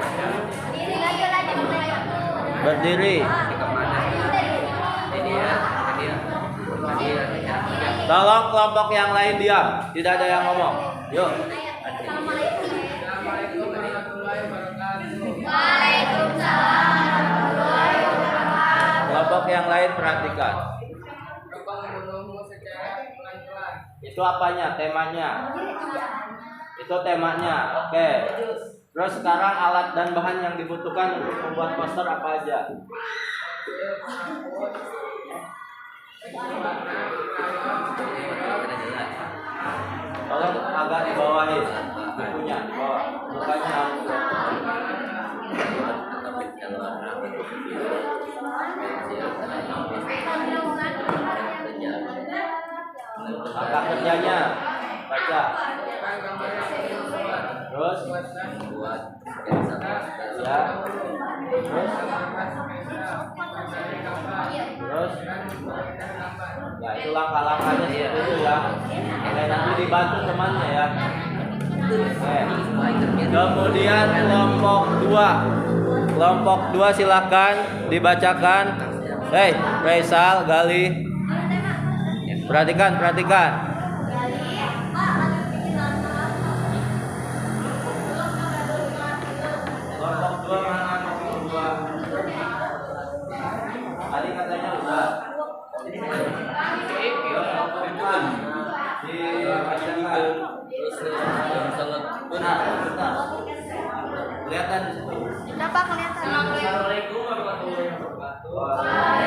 Berdiri. Tolong kelompok yang lain diam. Tidak ada yang ngomong. Yuk. Kelompok yang lain perhatikan. Itu apanya? Temanya. Itu temanya. Oke. Terus sekarang alat dan bahan yang dibutuhkan untuk membuat poster apa aja? Tolong agak dibawahin. Bukunya di bawah. Bukannya angka kerjanya baca. Terus ya. Terus ya itu langkah-langkahnya seperti itu ya. Oke, nanti dibantu temannya ya. Oke. Kemudian kelompok 2. Kelompok 2 silakan dibacakan. Hei, Raisal, Gali. Perhatikan. Kelompok 2 mana kelompok 2? Tadi katanya udah. Benar. Kelihatan di situ. Kenapa kelihatan? Assalamualaikum warahmatullahi wabarakatuh.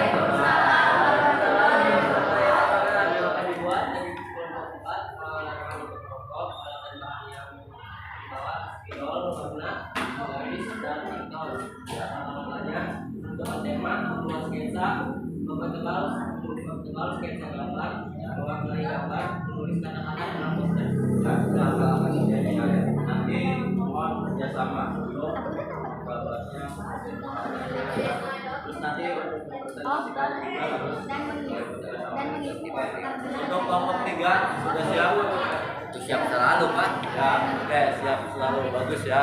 Sketsa gambar, mewarnai gambar, menulis kata-kata dalam poster. Nanti mohon kerjasama untuk gambarnya. Terus nanti presentasikan juga harus untuk kelompok 3 sudah siap? Siap selalu, Pak. Ya, oke, siap selalu, bagus ya.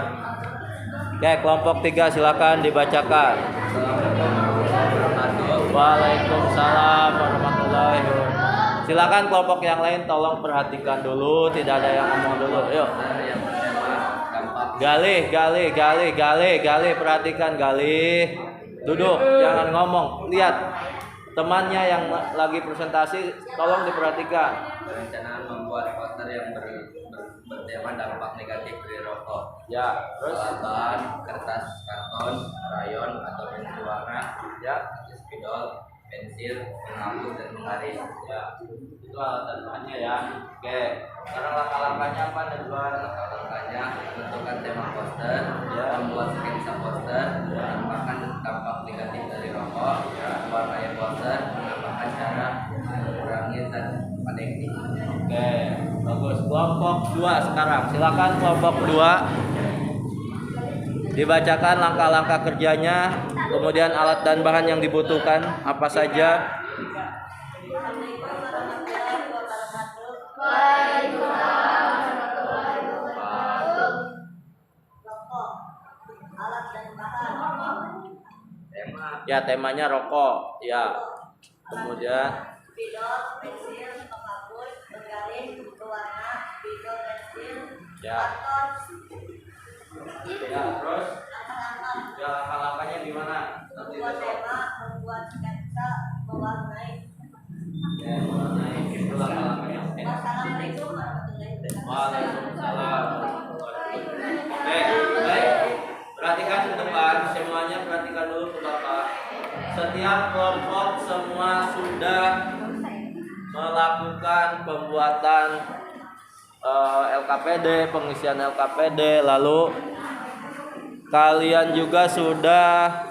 Oke, kelompok 3 silakan dibacakan. Waalaikumsalam warahmatullahi wabarakatuh. Silakan kelompok yang lain tolong perhatikan dulu, tidak ada yang ngomong dulu. Yuk. Gali, perhatikan Gali. Duduk, jangan ngomong. Lihat temannya yang lagi presentasi, tolong diperhatikan. Perencanaan membuat poster yang bertema dampak negatif dari rokok. Ya, terus bahan kertas, karton, rayon atau pensil warna, ya, spidol, pensil, penghapus dan penggaris. ya, itu alat dan bahannya ya. Oke, sekarang langkah-langkahnya apa dan bahan? Langkah-langkahnya menentukan tema poster, Ya. membuat sketsa poster, menambahkan dampak negatif dari rokok, mewarnai poster, menambahkan cara mengurangi dan koneksi. Oke, bagus. Kelompok 2 sekarang. Silakan kelompok 2 dibacakan langkah-langkah kerjanya, kemudian alat dan bahan yang dibutuhkan apa saja. Ya, temanya rokok. Ya. Kemudian Spidol, pensil, penghapus, penggaris, berwarna, spidol, pensil, ya. karton. Ya, terus ya langkah-langkahnya gimana? Membuat tema, membuat sketsa, mewarnai. Ya, mewarnai. Itu langkah-langkahnya. Wassalamualaikum warahmatullahi wabarakatuh. Waalaikumsalam. Baik. Perhatikan ke depan, semuanya perhatikan dulu ke Bapak. Setiap kelompok semua sudah melakukan pembuatan LKPD, pengisian LKPD, lalu kalian juga sudah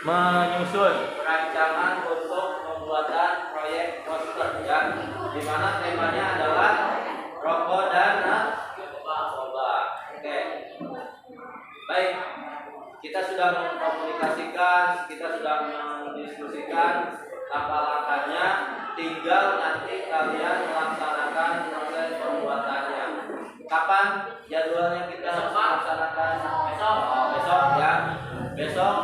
menyusun rancangan untuk pembuatan proyek poster ya, di mana temanya adalah rokok dan narkoba. Baik, kita sudah mengkomunikasikan, kita sudah mendiskusikan langkah-langkahnya, tinggal nanti kalian melaksanakan proses pembuatannya. Kapan jadwalnya kita harus melaksanakan? Besok ya. Besok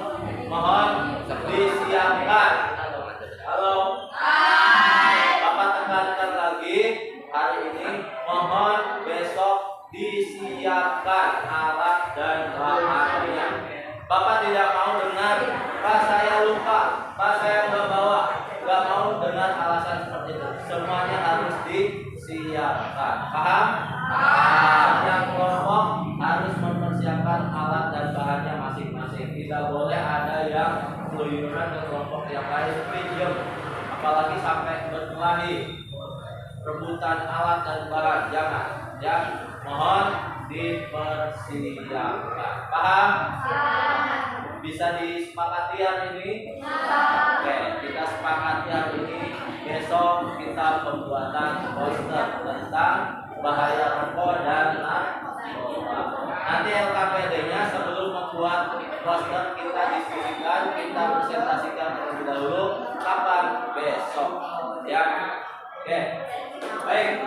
mohon disiapkan. Halo. Bapak tekankan lagi hari ini, mohon besok disiapkan alat dan bahannya. Bapak tidak mau dengar, Pak saya lupa, Pak saya nggak bawa, nggak mau dengar alasan seperti itu. Semuanya harus disiapkan. Paham? Yang kelompok harus mempersiapkan alat dan bahannya masing-masing. Tidak boleh ada yang keluyuran ke kelompok yang lain pinjam, apalagi sampai berkelahi rebutan alat dan bahan. Jangan. Ya, mohon dipersiapkan. Paham? Bisa disepakati hari ini? Oke, kita sepakati hari ini. Besok kita pembuatan poster tentang bahaya rokok dan narkoba. Nanti LKPD-nya sebelum membuat poster kita diskusikan, kita presentasikan terlebih dahulu. Kapan? Besok. Ya. Oke. Baik.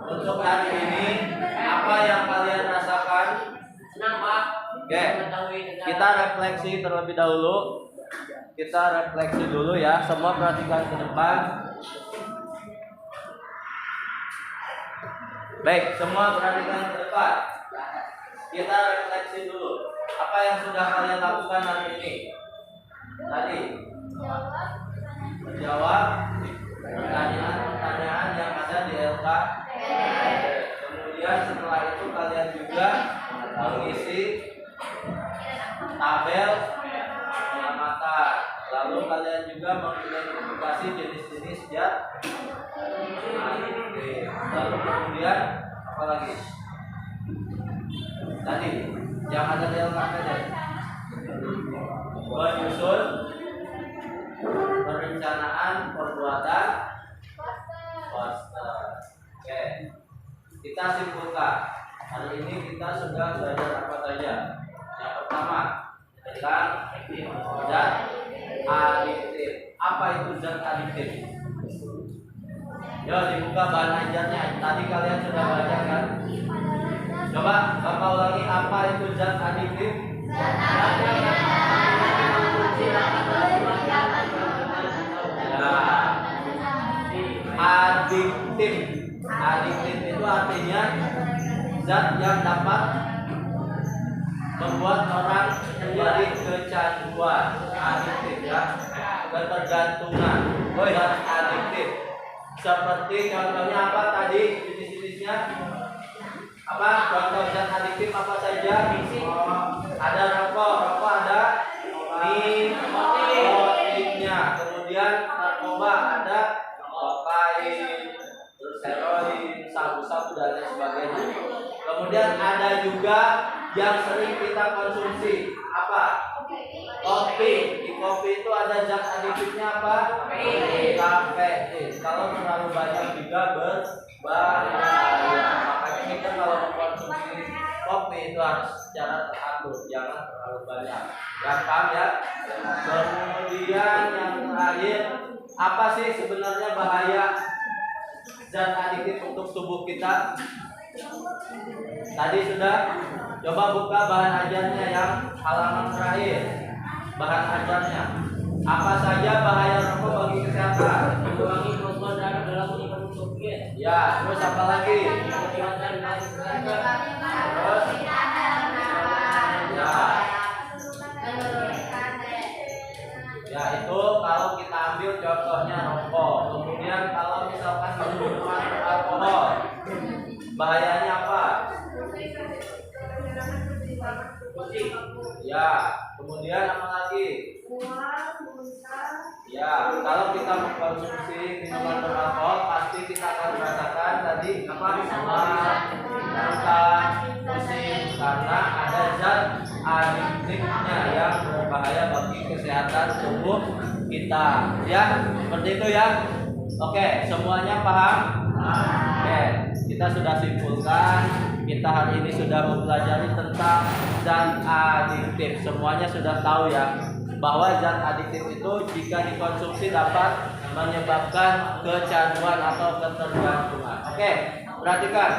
Untuk hari ini apa yang kalian rasakan? Senang, Pak. Oke. Kita refleksi terlebih dahulu. Kita refleksi dulu ya. Semua perhatikan ke depan. Baik, semua perhatikan ke depan. Kita refleksi dulu. Apa yang sudah kalian lakukan hari ini? Tadi menjawab pertanyaan-pertanyaan yang ada di LK. Kemudian setelah itu kalian juga mengisi tabel pengamatan. Lalu kalian juga mengidentifikasi jenis-jenis zat. Lalu kemudian apa lagi? Tadi yang ada di LKPD. Menyusun perencanaan perbuatan poster. Oke, kita simpulkan. Hari ini kita sudah belajar apa saja. Yang pertama tentang zat adiktif. Apa itu zat adiktif? Yo, dibuka bahan ajarnya. Tadi kalian sudah baca kan? Coba Bapak ulangi, apa itu zat adiktif? Adiktif. Adiktif itu artinya zat yang dapat membuat orang menjadi kecanduan. Adiktif ya, ketergantungan. Zat adiktif. Seperti contohnya apa tadi jenis-jenisnya? Apa contoh zat adiktif apa saja? Ada rokok ada nikotinnya. Kemudian narkoba ada kokain, terus heroin, sabu-sabu dan lain sebagainya. Kemudian ada juga yang sering kita konsumsi apa? Kopi. Di kopi itu ada zat adiktifnya apa? Kafein. Kalau terlalu banyak juga berbahaya. Makanya kita kalau mengkonsumsi kopi itu harus secara teratur, jangan terlalu banyak. Gampang ya. Kemudian yang terakhir, apa sih sebenarnya bahaya zat adiktif untuk tubuh kita? Tadi sudah. Coba buka bahan ajarnya yang halaman terakhir. Bahan ajarnya. Apa saja bahaya rokok bagi kesehatan? Mengurangi kemampuan darah dalam menyimpan oksigen. Ya, terus apa lagi? Terus ya itu kalau kita ambil contohnya rokok. Kemudian kalau misalkan minuman beralkohol, bahayanya apa? Ya, kemudian apa lagi? Ya, kalau kita mengkonsumsi minuman beralkohol pasti kita akan merasakan tadi apa? Pusing karena ada zat adiktifnya yang berbahaya bagi kesehatan tubuh kita. Ya, seperti itu ya. Oke, semuanya paham? Oke. kita sudah simpulkan, kita hari ini sudah mempelajari tentang zat adiktif. Semuanya sudah tahu ya, bahwa zat adiktif itu jika dikonsumsi dapat menyebabkan kecanduan atau ketergantungan. Oke, perhatikan.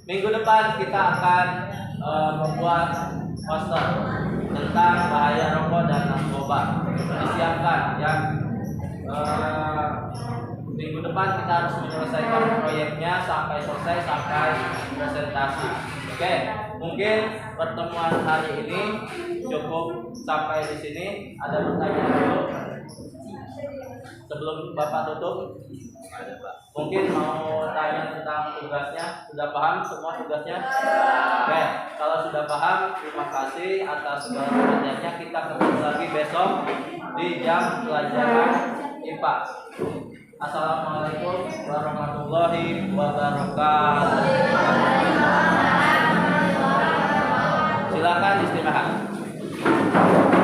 Minggu depan kita akan membuat poster tentang bahaya rokok dan narkoba. Disiapkan ya. Minggu depan kita harus menyelesaikan proyeknya sampai selesai, sampai presentasi. Oke, mungkin pertemuan hari ini cukup sampai di sini. Ada pertanyaan dulu sebelum Bapak tutup? Mungkin mau tanya tentang tugasnya. Sudah paham semua tugasnya? Oke, kalau sudah paham, terima kasih atas segala perhatiannya. Kita ketemu lagi besok di jam pelajaran IPA. Assalamualaikum warahmatullahi wabarakatuh. Silakan istirahat.